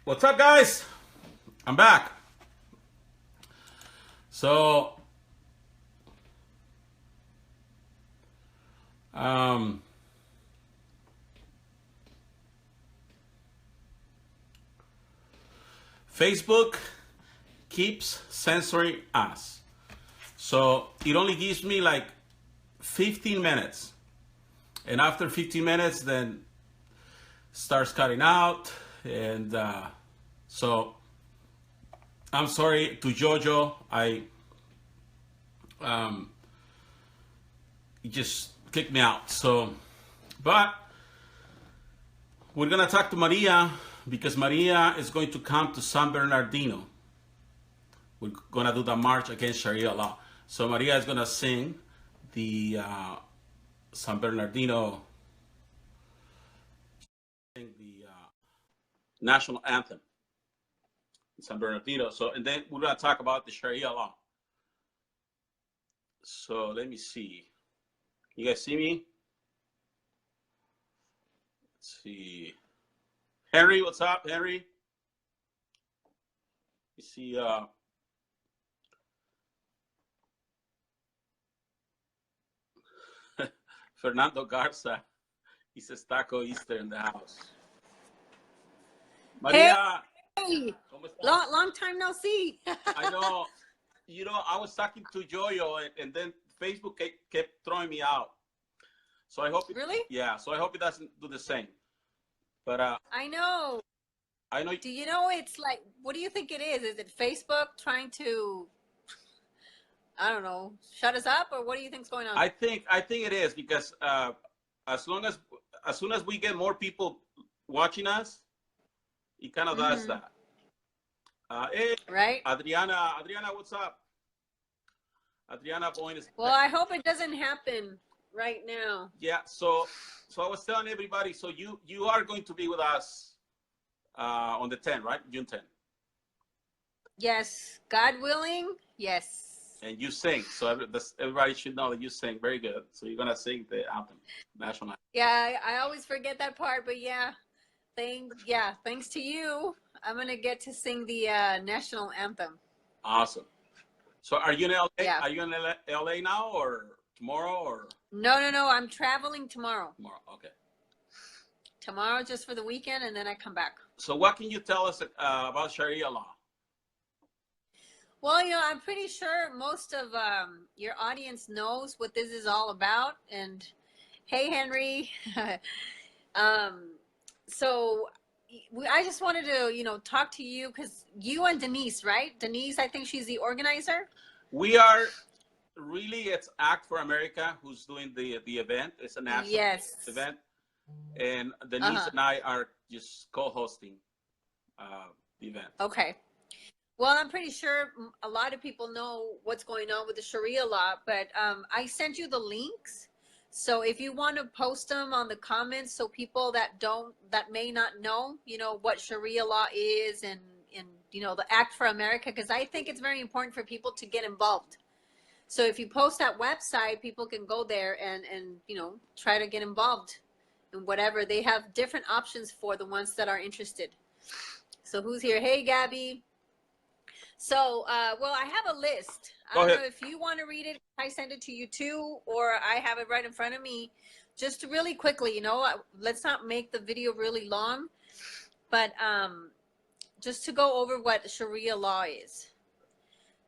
What's up, guys? I'm back. So, um, Facebook keeps censoring us. So, it only gives me like 15 minutes. And after 15 minutes, then starts cutting out. And so, I'm sorry to Jojo. He just kicked me out. So, but we're gonna talk to Maria because Maria is going to come to San Bernardino. We're gonna do the march against Sharia law. So Maria is gonna sing the San Bernardino, the national anthem in San Bernardino. So, and then we're gonna talk about the Sharia law. So let me see. You guys see me? Let's see. Henry, what's up, Henry? You see Fernando Garza. He says Taco Easter in the house. Maria, hey, long time no see. I know. You know, I was talking to Jojo, and then Facebook kept throwing me out. So I hope Really? Yeah. So I hope it doesn't do the same. But I know. I know. Do you know it's like? What do you think it is? Is it Facebook trying to, I don't know, shut us up, or what do you think's going on? I think it is because as soon as we get more people watching us, it kind of does that. Hey, right? Adriana, what's up? Adriana Boyne is. Well, I hope it doesn't happen right now. Yeah. So I was telling everybody. So you are going to be with us on the 10th, right? June 10th. Yes, God willing. Yes. And you sing, so everybody should know that you sing very good. So you're gonna sing the anthem, national anthem. Yeah, I always forget that part, but yeah, thanks to you, I'm gonna get to sing the national anthem. Awesome. So are you in LA? Yeah. Are you in LA now or tomorrow or? No. I'm traveling tomorrow. Tomorrow, okay. Tomorrow just for the weekend, and then I come back. So what can you tell us about Sharia law? Well, I'm pretty sure most of your audience knows what this is all about. And hey, Henry. So I just wanted to, talk to you because you and Denise, right? Denise, I think she's the organizer. We are really, it's Act for America who's doing the event. It's a national event. And Denise and I are just co-hosting the event. Okay. Well, I'm pretty sure a lot of people know what's going on with the Sharia law, but I sent you the links. So if you want to post them on the comments, so people that may not know, what Sharia law is and the Act for America, because I think it's very important for people to get involved. So if you post that website, people can go there and try to get involved in whatever. They have different options for the ones that are interested. So who's here? Hey, Gabby. So, well, I have a list. I don't know if you want to read it. I send it to you too, or I have it right in front of me. Just really quickly, let's not make the video really long, but just to go over what Sharia law is.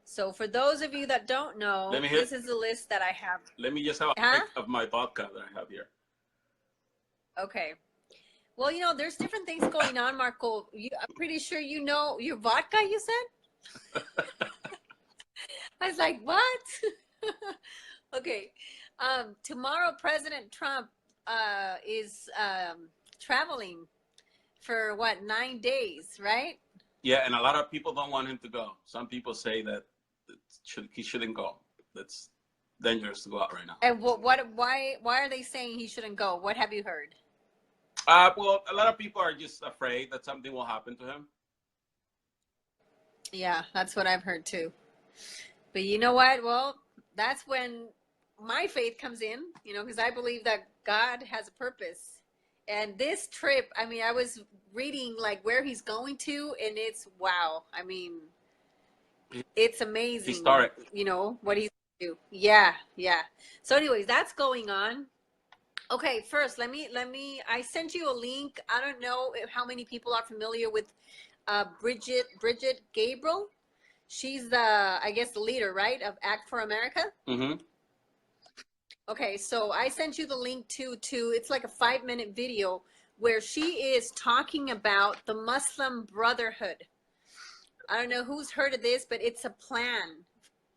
So for those of you that don't know, this is the list that I have. Let me just have a pic of my vodka that I have here. Okay. Well, there's different things going on, Marco. I'm pretty sure you know your vodka, you said? I was like, what? Okay. Tomorrow, President Trump is traveling for 9 days, right? Yeah, and a lot of people don't want him to go. Some people say that he shouldn't go. That's dangerous to go out right now. And why are they saying he shouldn't go? What have you heard? Well, a lot of people are just afraid that something will happen to him. Yeah, that's what I've heard too. But you know what? Well, that's when my faith comes in, because I believe that God has a purpose And this trip, I mean, I was reading like where he's going to, and it's wow. I mean, it's amazing, Historic. you know, what he's do. Yeah, yeah. So anyways, that's going on. Okay, first I sent you a link. I don't know how many people are familiar with Brigitte Gabriel. She's the, I guess, the leader, right, of Act for America. Mm-hmm. Okay, so I sent you the link to it's like a 5-minute video where she is talking about the Muslim Brotherhood. I don't know who's heard of this, but it's a plan,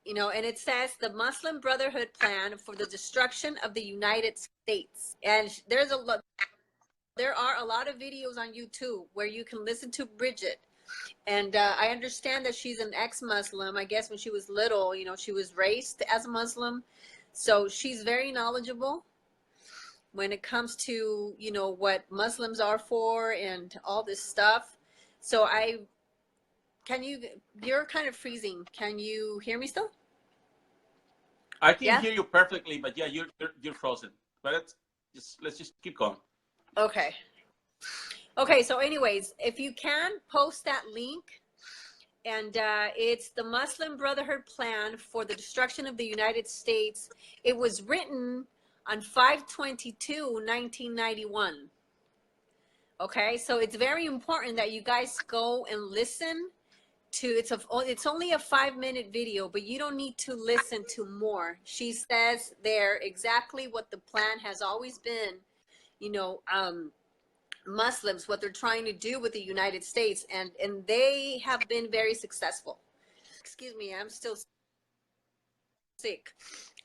you know, and it says the Muslim Brotherhood plan for the destruction of the United States. And there are a lot of videos on YouTube where you can listen to Bridget. And I understand that she's an ex-Muslim. I guess when she was little, you know, she was raised as a Muslim. So she's very knowledgeable when it comes to, you know, what Muslims are for and all this stuff. So you're kind of freezing. Can you hear me still? I can Yeah? hear you perfectly, but yeah, you're frozen. But let's just keep going. Okay. Okay, so anyways, if you can post that link, and it's the Muslim Brotherhood plan for the destruction of the United States. It was written on 5/22/1991. Okay, so it's very important that you guys go and listen to it's only a 5-minute video, but you don't need to listen to more. She says there exactly what the plan has always been, you know, Muslims, what they're trying to do with the United States, and they have been very successful. Excuse me, I'm still sick.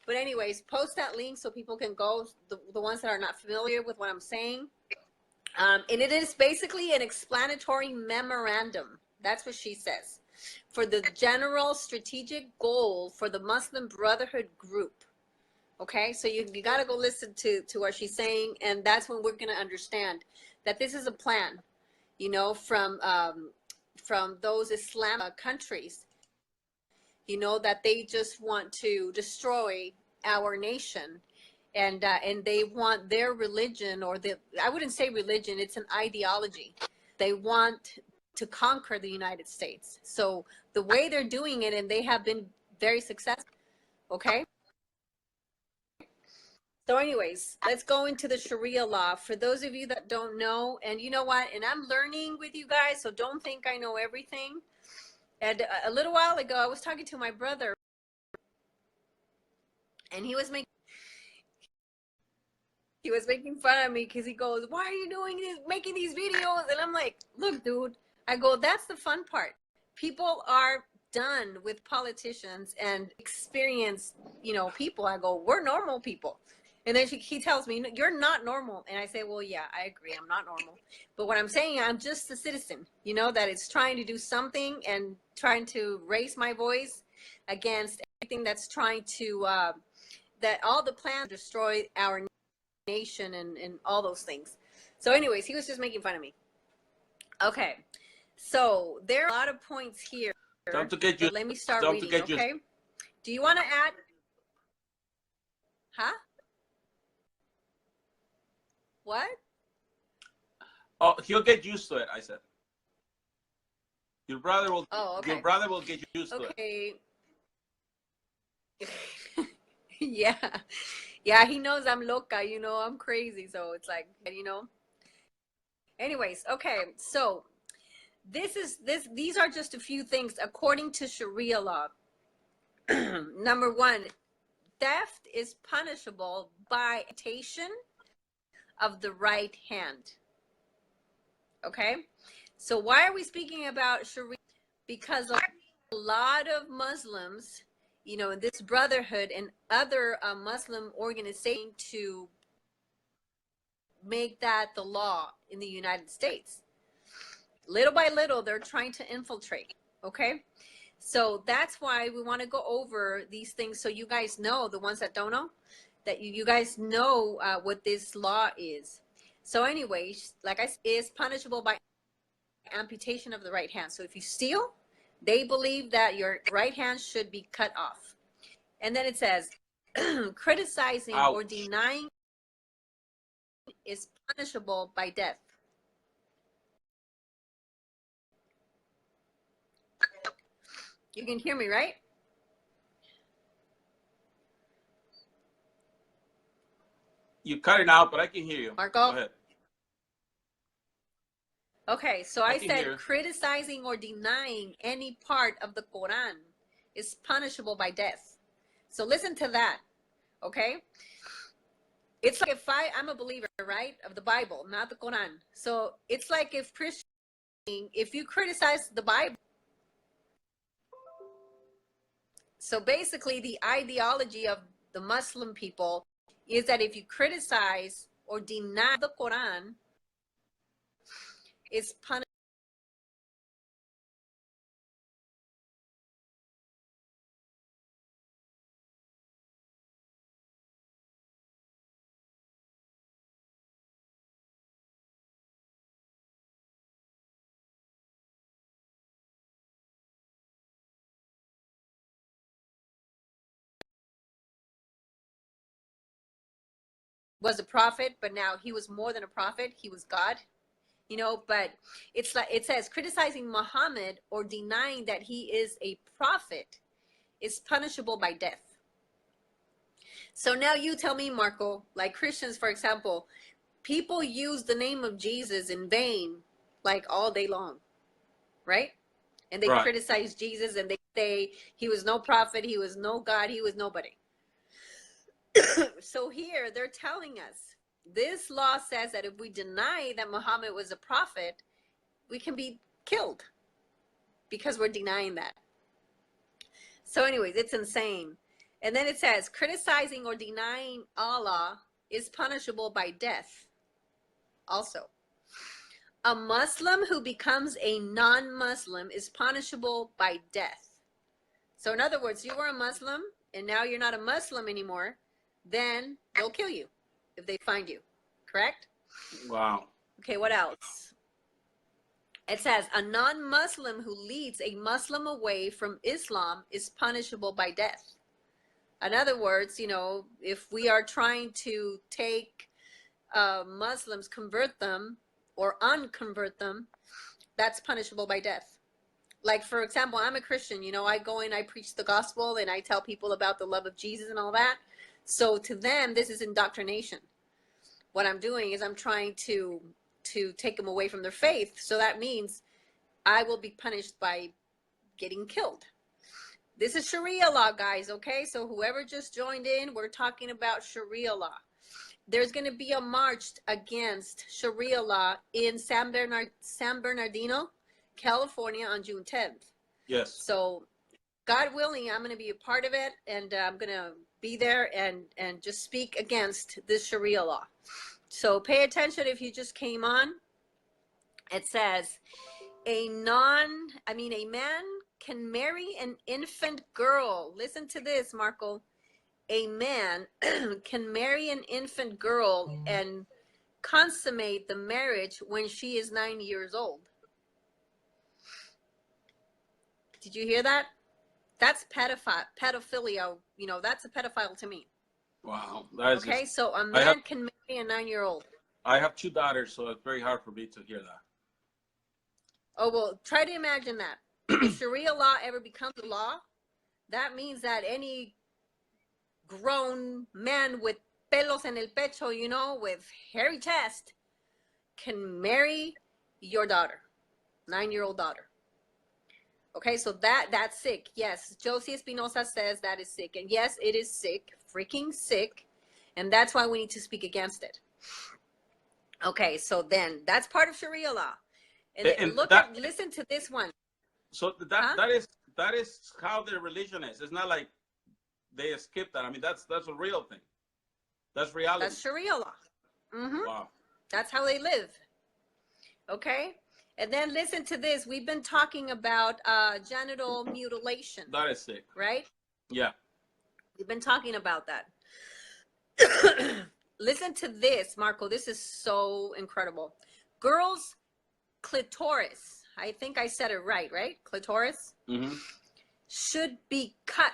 But anyways, post that link so people can go, the ones that are not familiar with what I'm saying. And it is basically an explanatory memorandum. That's what she says. For the general strategic goal for the Muslim Brotherhood group. Okay, so you got to go listen to what she's saying, and that's when we're going to understand that this is a plan, you know, from those Islam countries, you know, that they just want to destroy our nation, and they want their religion, or I wouldn't say religion, it's an ideology. They want to conquer the United States. So the way they're doing it, and they have been very successful. Okay. So anyways, let's go into the Sharia law. For those of you that don't know, and you know what, and I'm learning with you guys, so don't think I know everything. And a little while ago, I was talking to my brother, and he was making fun of me because he goes, "Why are you doing this, making these videos?" And I'm like, "Look, dude," I go, "that's the fun part. People are done with politicians and experienced, you know, people." I go, "We're normal people." And then he tells me, "You're not normal." And I say, "Well, yeah, I agree. I'm not normal. But what I'm saying, I'm just a citizen, you know, that is trying to do something and trying to raise my voice against anything that's trying to, that all the plans to destroy our nation and all those things." So anyways, he was just making fun of me. Okay. So there are a lot of points here. Time to get you. Let me start Time reading, to get okay? Do you want to add? Huh? What? Oh, he'll get used to it. I said. Your brother will. Oh, okay. Your brother will get used to it. Okay. Yeah. Yeah, he knows I'm loca, you know, I'm crazy. So it's like, you know. Anyways, okay. So these are just a few things according to Sharia law. Number one, theft is punishable by amputation of the right hand. Okay, so why are we speaking about Sharia? Because a lot of Muslims, you know, in this brotherhood and other Muslim organizations to make that the law in the United States. Little by little, they're trying to infiltrate. Okay, so that's why we want to go over these things so you guys know, the ones that don't know, that you guys know what this law is. So anyways, like I said, is punishable by amputation of the right hand. So if you steal, they believe that your right hand should be cut off. And then it says, criticizing Ouch. or denying is punishable by death. You can hear me, right? You cut it out, but I can hear you. Marco? Go ahead. Okay, so I can said hear. criticizing or denying any part of the Quran is punishable by death. So listen to that, okay? It's like if I'm a believer, right, of the Bible, not the Quran. So it's like if you criticize the Bible. So basically the ideology of the Muslim people is that if you criticize or deny the Quran, it's punishable. Was a prophet, but now he was more than a prophet. He was God, you know, but it's like it says criticizing Muhammad or denying that he is a prophet is punishable by death. So now you tell me, Marco, like Christians, for example, people use the name of Jesus in vain, like all day long, right? And they criticize Jesus and they say he was no prophet, he was no God, he was nobody. So here they're telling us this law says that if we deny that Muhammad was a prophet, we can be killed because we're denying that. So anyways, it's insane. And then it says criticizing or denying Allah is punishable by death. Also, a Muslim who becomes a non-Muslim is punishable by death. So in other words, you were a Muslim and now you're not a Muslim anymore, then they'll kill you if they find you. Correct? Wow. Okay, what else? It says a non-Muslim who leads a Muslim away from Islam is punishable by death. In other words, you know, if we are trying to take Muslims, convert them or unconvert them, that's punishable by death. Like, for example, I'm a Christian, you know, I go in, I preach the gospel and I tell people about the love of Jesus and all that. So to them, this is indoctrination. What I'm doing is I'm trying to take them away from their faith. So that means I will be punished by getting killed. This is Sharia law, guys, okay? So whoever just joined in, we're talking about Sharia law. There's going to be a march against Sharia law in San Bernardino, California on June 10th. Yes. So God willing, I'm going to be a part of it, and I'm going to be there and just speak against this Sharia law. So pay attention if you just came on. It says, a man can marry an infant girl. Listen to this, Marco. A man can marry an infant girl and consummate the marriage when she is 9 years old. Did you hear that? That's pedophilia. You know, that's a pedophile to me. Wow. That is okay, just, so a man can marry a 9-year-old. I have 2 daughters, so it's very hard for me to hear that. Oh, well, try to imagine that. If Sharia law ever becomes a law, that means that any grown man with pelos en el pecho, you know, with hairy chest, can marry your daughter, 9-year-old daughter. Okay, so that's sick. Yes, Josie Espinosa says that is sick. And yes, it is sick, freaking sick. And that's why we need to speak against it. Okay, so then that's part of Sharia law. And listen to this one. So that is how their religion is. It's not like they skip that. I mean, that's a real thing. That's reality. That's Sharia law. Mm-hmm. Wow. That's how they live. Okay. And then listen to this. We've been talking about genital mutilation. That is sick. Right? Yeah. We've been talking about that. Listen to this, Marco. This is so incredible. Girls' clitoris, I think I said it right? Clitoris should be cut.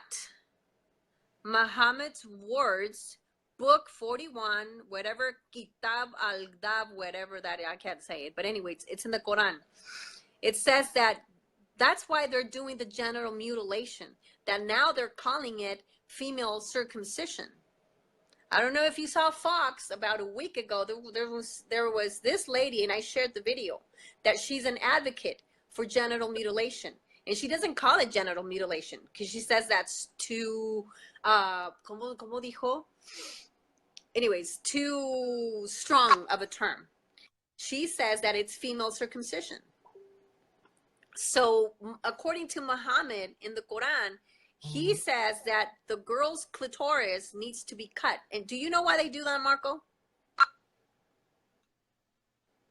Muhammad's words, book 41, whatever, Kitab al-Dab, whatever that is, I can't say it, but anyway, it's in the Quran. It says that that's why they're doing the genital mutilation, that now they're calling it female circumcision. I don't know if you saw Fox about a week ago, there was this lady, and I shared the video, that she's an advocate for genital mutilation. And she doesn't call it genital mutilation because she says that's too, como dijo? Anyways, too strong of a term. She says that it's female circumcision. So according to Muhammad in the Quran, he says that the girl's clitoris needs to be cut. And do you know why they do that, Marco?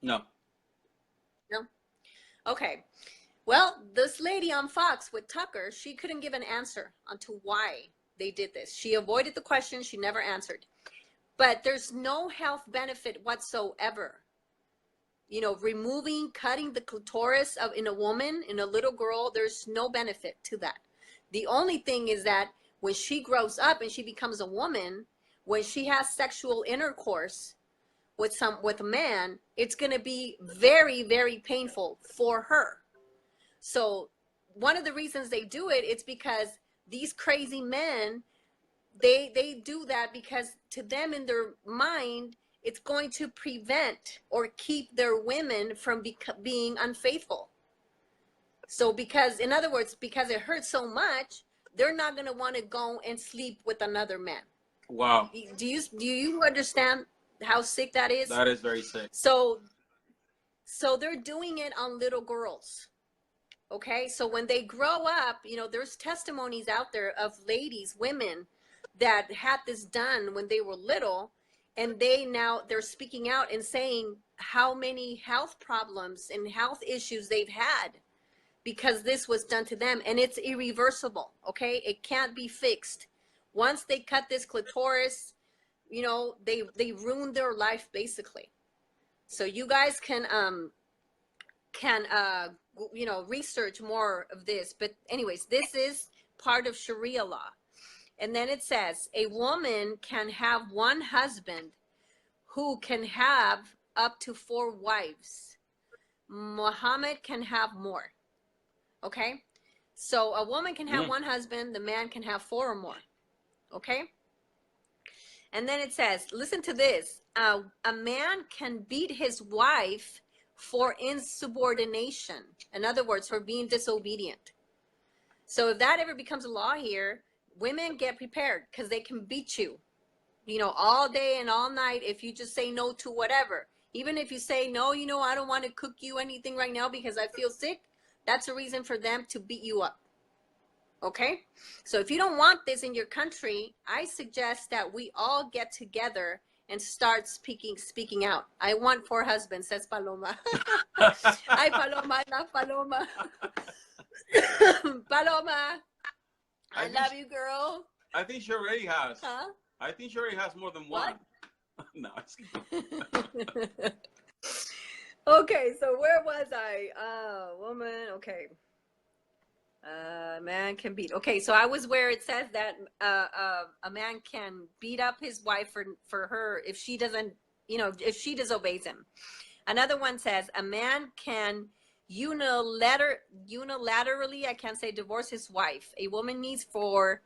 No. No? Okay. Well, this lady on Fox with Tucker, she couldn't give an answer onto why they did this. She avoided the question. She never answered. But there's no health benefit whatsoever. You know, cutting the clitoris in a woman, in a little girl, there's no benefit to that. The only thing is that when she grows up and she becomes a woman, when she has sexual intercourse with a man, it's going to be very, very painful for her. So one of the reasons they do it, it's because these crazy men, they do that because to them in their mind, it's going to prevent or keep their women from being unfaithful. So because, in other words, because it hurts so much, they're not going to want to go and sleep with another man. Wow. Do you understand how sick that is? That is very sick. So they're doing it on little girls. Okay, so when they grow up, you know, there's testimonies out there of ladies, women that had this done when they were little, and they're speaking out and saying how many health problems and health issues they've had because this was done to them, and it's irreversible. Okay, it can't be fixed. Once they cut this clitoris, you know, they ruined their life basically. So you guys can you know, research more of this. But anyways, this is part of Sharia law. And then it says a woman can have one husband who can have up to 4 wives. Muhammad can have more. Okay, so a woman can have one husband, the man can have 4 or more. Okay, and then it says, listen to this, a man can beat his wife for insubordination. In other words, for being disobedient. So if that ever becomes a law here, women get prepared because they can beat you, you know, all day and all night if you just say no to whatever. Even if you say, no, you know, I don't want to cook you anything right now because I feel sick, that's a reason for them to beat you up. Okay? So if you don't want this in your country, I suggest that we all get together and start speaking out. I want 4 husbands, says Paloma. Ay, Paloma, I love Paloma. Paloma, I love you, girl. I think she already has. Huh? I think she already has more than one. No, it's Okay, so where was I? Woman, okay. Man can beat. Okay, so I was where it says that a man can beat up his wife for her if she doesn't, you know, if she disobeys him. Another one says a man can unilaterally, I can't say, divorce his wife. A woman needs her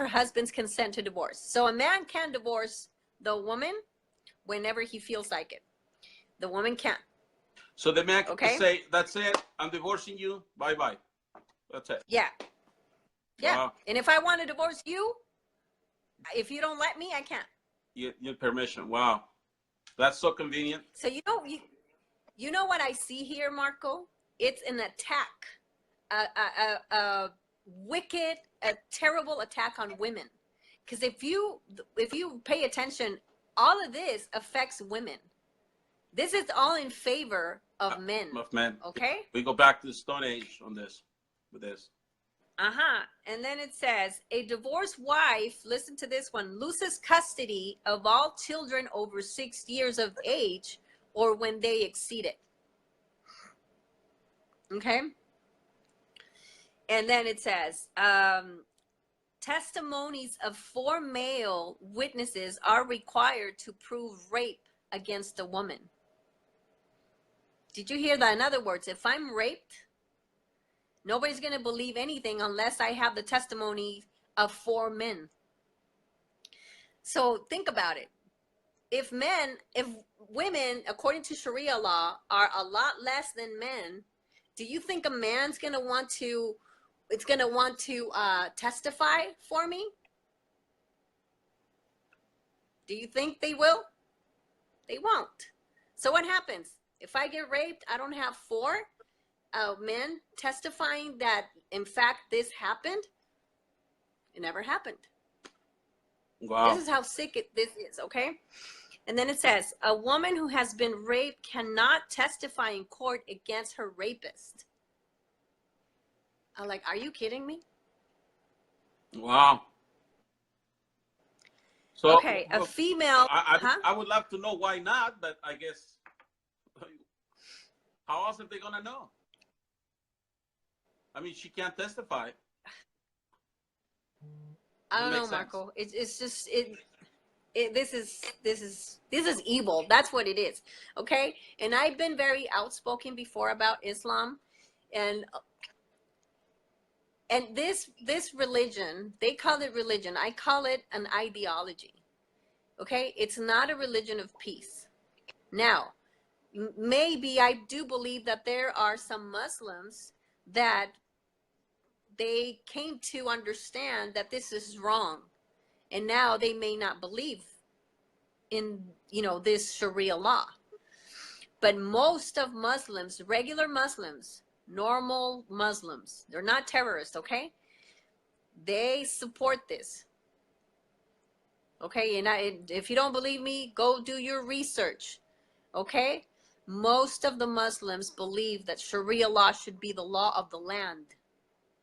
husband's consent to divorce. So a man can divorce the woman whenever he feels like it. The woman can't. So the man can say, that's it, I'm divorcing you, bye-bye. That's it. Yeah. Yeah. Wow. And if I want to divorce you, if you don't let me, I can't. Your permission. Wow. That's so convenient. So you know what I see here, Marco? It's an attack, a wicked, a terrible attack on women. Because if you pay attention, all of this affects women. This is all in favor of men. Of men. Okay? We go back to the Stone Age on this, with this. And then it says, a divorced wife, listen to this one, loses custody of all children over 6 years of age or when they exceed it. Okay? And then it says, testimonies of 4 male witnesses are required to prove rape against a woman. Did you hear that? In other words, if I'm raped, nobody's going to believe anything unless I have the testimony of 4 men. So think about it. If women, according to Sharia law, are a lot less than men, do you think a man's going to want to testify for me? Do you think they will? They won't. So what happens? If I get raped, I don't have 4 men testifying that, in fact, this happened. It never happened. Wow. This is how sick this is, okay? And then it says, a woman who has been raped cannot testify in court against her rapist. I'm like, are you kidding me? Wow. So, okay, a female. I would love to know why not, but I guess, how else are they going to know? I mean, she can't testify. I don't know, Marco. It's just this is evil. That's what it is. Okay. And I've been very outspoken before about Islam, and this religion, they call it religion. I call it an ideology. Okay. It's not a religion of peace. Now, maybe I do believe that there are some Muslims that they came to understand that this is wrong, and now they may not believe in, this Sharia law. But most of Muslims, regular Muslims, normal Muslims, they're not terrorists, okay? They support this. Okay, and if you don't believe me, go do your research. Okay? Most of the Muslims believe that Sharia law should be the law of the land.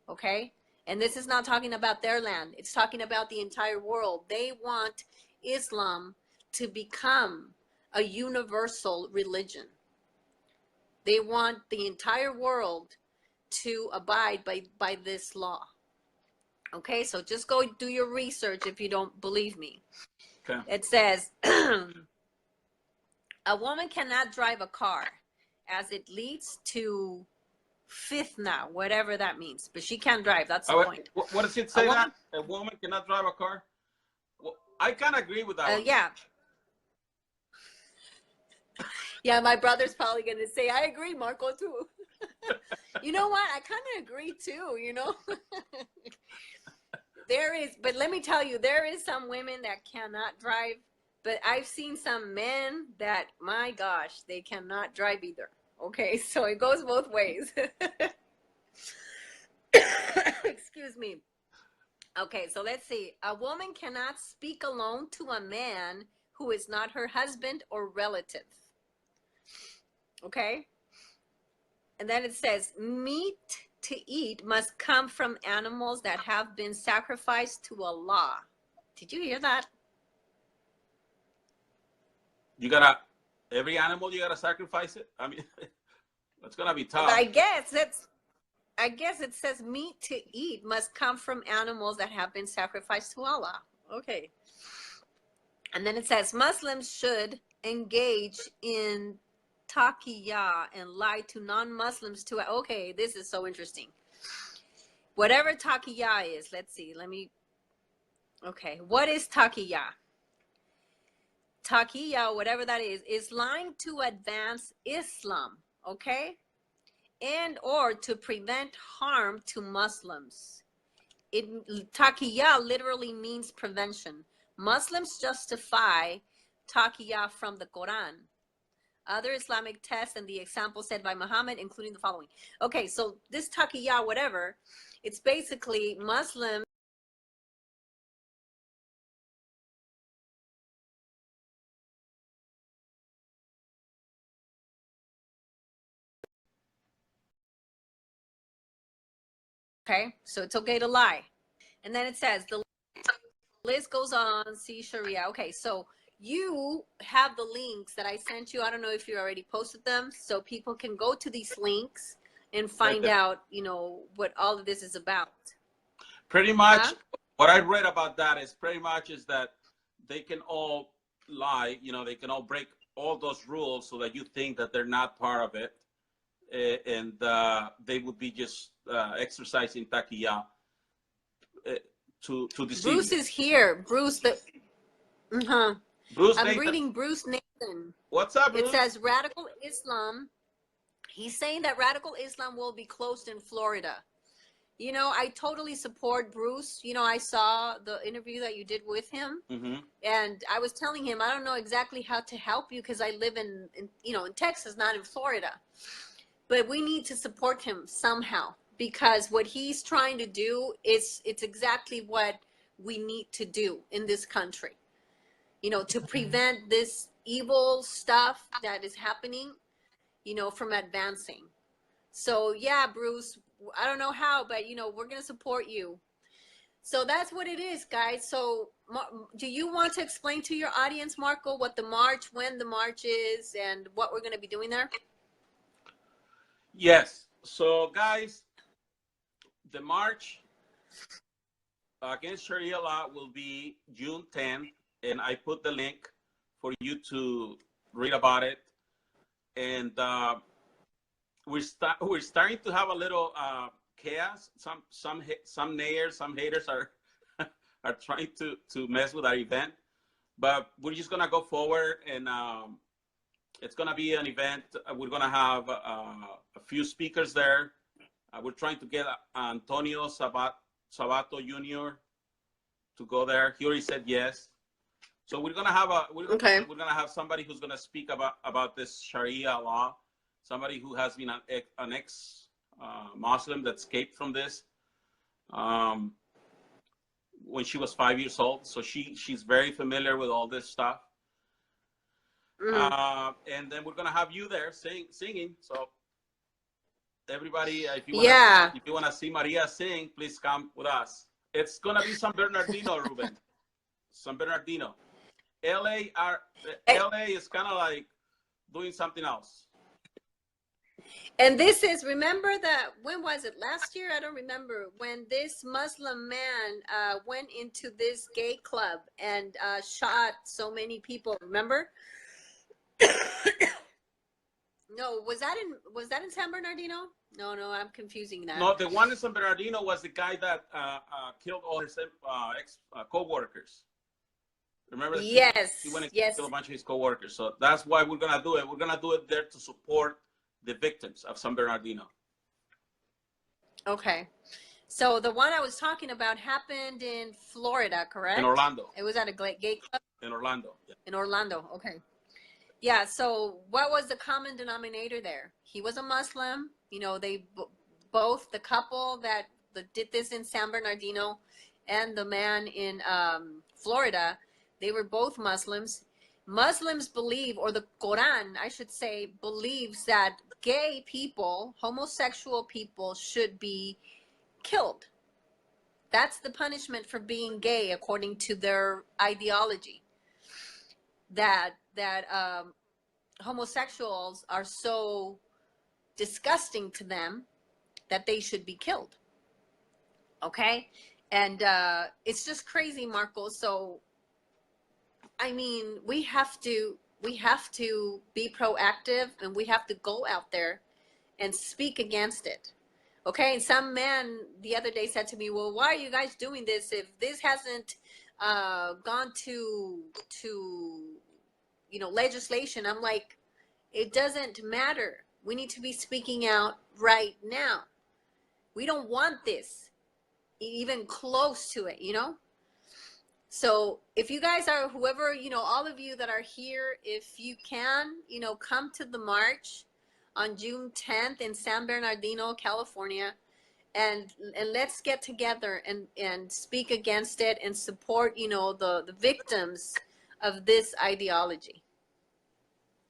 Okay? And this is not talking about their land. It's talking about the entire world. They want Islam to become a universal religion. They want the entire world to abide by this law. Okay, so just go do your research if you don't believe me. Okay. It says, a woman cannot drive a car as it leads to fitna, whatever that means. But she can't drive. That's the point. What does it say that? A woman cannot drive a car? Well, I can't agree with that one. Yeah. Yeah, my brother's probably going to say, I agree, Marco, too. You know what? I kind of agree, too, There is, but let me tell you, there is some women that cannot drive, but I've seen some men that, my gosh, they cannot drive either. Okay, so it goes both ways. Excuse me. Okay, so let's see. A woman cannot speak alone to a man who is not her husband or relative. Okay? And then it says, meat to eat must come from animals that have been sacrificed to Allah. Did you hear that? Every animal, you gotta sacrifice it? I mean, that's gonna be tough. I guess it says meat to eat must come from animals that have been sacrificed to Allah. Okay. And then it says Muslims should engage in taqiyya and lie to non-Muslims to, okay, this is so interesting. Whatever taqiyya is, let's see, okay, what is taqiyya? Taqiyya, whatever that is lying to advance Islam, okay? And or to prevent harm to Muslims. Taqiyya literally means prevention. Muslims justify taqiyya from the Quran, other Islamic texts, and the example said by Muhammad, including the following. Okay, so this taqiyya, whatever, it's basically Muslims okay, so it's okay to lie. And then it says, the list goes on, see Sharia. Okay, so you have the links that I sent you. I don't know if you already posted them, so people can go to these links and find out, what all of this is about. Pretty much what I read about that is pretty much is that they can all lie, you know, they can all break all those rules so that you think that they're not part of it, and they would be just exercising taquilla to deceive Bruce you. is here. Bruce, Bruce I'm Nathan. reading Bruce Nathan. What's up, Bruce? It says radical Islam. He's saying that radical Islam will be closed in Florida. You know, I totally support Bruce. You know, I saw the interview that you did with him, and I was telling him I don't know exactly how to help you because I live in Texas, not in Florida. But we need to support him somehow, because what he's trying to do it's exactly what we need to do in this country. You know, to prevent this evil stuff that is happening, you know, from advancing. So yeah, Bruce, I don't know how, but you know, we're going to support you. So that's what it is, guys. So do you want to explain to your audience, Marco, what the march, when the march is, and what we're going to be doing there? Yes. So guys, the march against Sharia law will be June 10th, and I put the link for you to read about it. And we're starting to have a little chaos. Some nayers, some haters are are trying to mess with our event, but we're just gonna go forward, and it's gonna be an event. We're gonna have a few speakers there. We're trying to get Antonio Sabato Jr. to go there. He already said yes. So we're gonna have we're gonna have somebody who's gonna speak about this Sharia law. Somebody who has been an ex Muslim that escaped from this when she was 5 years old. So she's very familiar with all this stuff. And then we're gonna have you there singing. So everybody, if you wanna see Maria sing, please come with us. It's gonna be San Bernardino, Ruben. San Bernardino. LA is kind of like doing something else. And this is, remember that, when was it, last year? I don't remember, when this Muslim man went into this gay club and shot so many people, remember? No, was that in San Bernardino? No, I'm confusing that. No, the one in San Bernardino was the guy that killed all his co-workers. Remember? Yes. He went and killed a bunch of his co-workers. So that's why we're gonna do it. We're gonna do it there to support the victims of San Bernardino. Okay. So the one I was talking about happened in Florida, correct? In Orlando. It was at a gay club? In Orlando. Yeah. In Orlando, okay. Yeah, so what was the common denominator there? He was a Muslim. You know, they both, the couple that did this in San Bernardino and the man in Florida, they were both Muslims. Muslims believe, or the Quran, I should say, believes that gay people, homosexual people, should be killed. That's the punishment for being gay, according to their ideology. That homosexuals are so disgusting to them that they should be killed. Okay? And it's just crazy, Marco. So I mean, we have to be proactive, and we have to go out there and speak against it. Okay? And some man the other day said to me, well, why are you guys doing this if this hasn't gone to legislation? I'm like, it doesn't matter. We need to be speaking out right now. We don't want this even close to it, you know? So if you guys are, whoever, all of you that are here, if you can, come to the march on June 10th in San Bernardino, California, and let's get together and speak against it and support, the victims of this ideology.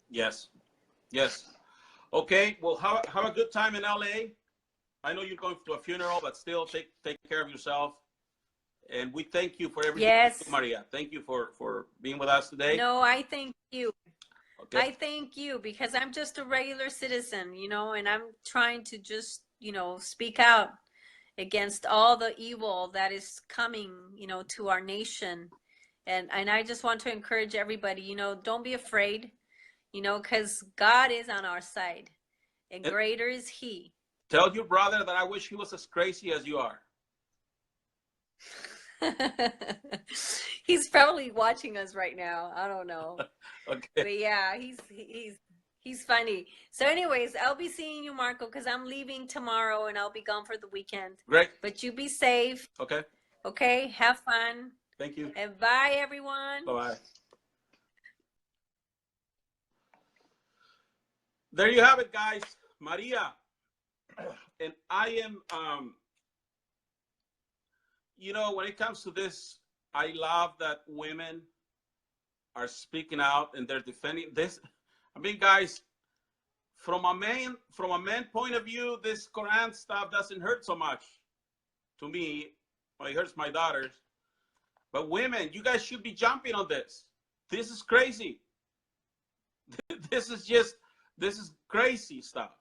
Yes. Okay, well, have a good time in LA. I know you're going to a funeral, but still take care of yourself. And we thank you for everything. Yes. Maria, thank you for being with us today. No, I thank you. Okay. I thank you, because I'm just a regular citizen, and I'm trying to just, speak out against all the evil that is coming, you know, to our nation. And I just want to encourage everybody, you know, don't be afraid, you know, because God is on our side and And greater is He. tell your brother that I wish he was as crazy as you are. He's probably watching us right now. I don't know. Okay. But yeah, he's funny. So anyways, I'll be seeing you, Marco, because I'm leaving tomorrow and I'll be gone for the weekend. Great. But you be safe. Okay. Okay. Have fun. Thank you. And bye, everyone. Bye-bye. There you have it, guys. Maria. And I am, you know, when it comes to this, I love that women are speaking out and they're defending this. I mean, guys, from a man point of view, this Quran stuff doesn't hurt so much to me. Well, it hurts my daughters. But women, you guys should be jumping on this. This is crazy. This is crazy stuff.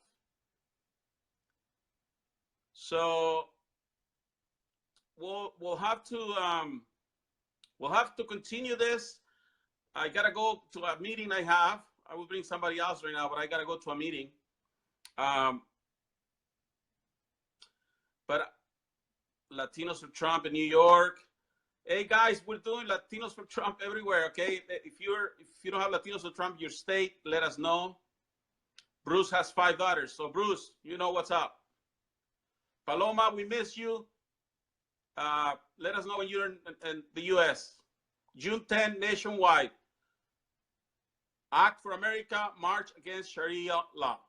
So we'll have to continue this. I gotta go to a meeting I have. I will bring somebody else right now, but I gotta go to a meeting. But Latinos for Trump in New York. Hey guys, we're doing Latinos for Trump everywhere. Okay, if you don't have Latinos for Trump in your state, let us know. Bruce has 5 daughters, so Bruce, you know what's up. Paloma, we miss you. Let us know when you're in the U.S. June 10, nationwide. Act for America, march against Sharia law.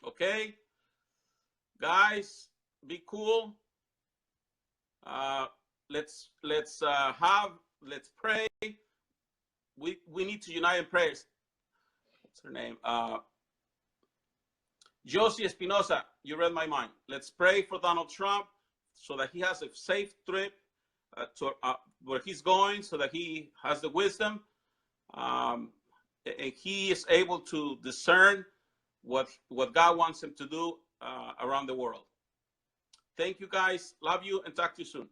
Okay, guys, be cool. Let's pray. We need to unite in prayers. What's her name? Josie Espinosa, you read my mind. Let's pray for Donald Trump so that he has a safe trip to where he's going, so that he has the wisdom and he is able to discern what God wants him to do around the world. Thank you, guys. Love you and talk to you soon.